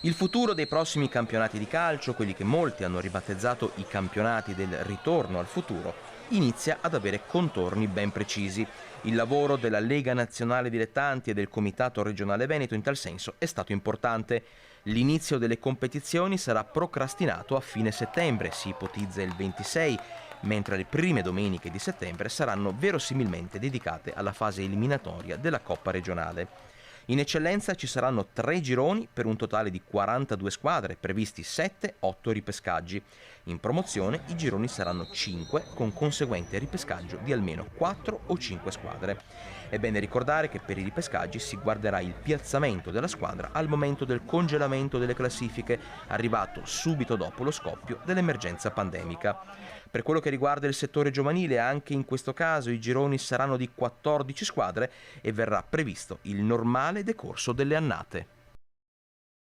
Il futuro dei prossimi campionati di calcio, quelli che molti hanno ribattezzato i campionati del ritorno al futuro, inizia ad avere contorni ben precisi. Il lavoro della Lega Nazionale Dilettanti e del Comitato Regionale Veneto in tal senso è stato importante. L'inizio delle competizioni sarà procrastinato a fine settembre, si ipotizza il 26, mentre le prime domeniche di settembre saranno verosimilmente dedicate alla fase eliminatoria della Coppa regionale. In eccellenza ci saranno 3 gironi per un totale di 42 squadre, previsti 7-8 ripescaggi. In promozione i gironi saranno 5, con conseguente ripescaggio di almeno 4 o 5 squadre. È bene ricordare che per i ripescaggi si guarderà il piazzamento della squadra al momento del congelamento delle classifiche, arrivato subito dopo lo scoppio dell'emergenza pandemica. Per quello che riguarda il settore giovanile, anche in questo caso i gironi saranno di 14 squadre e verrà previsto il normale decorso delle annate.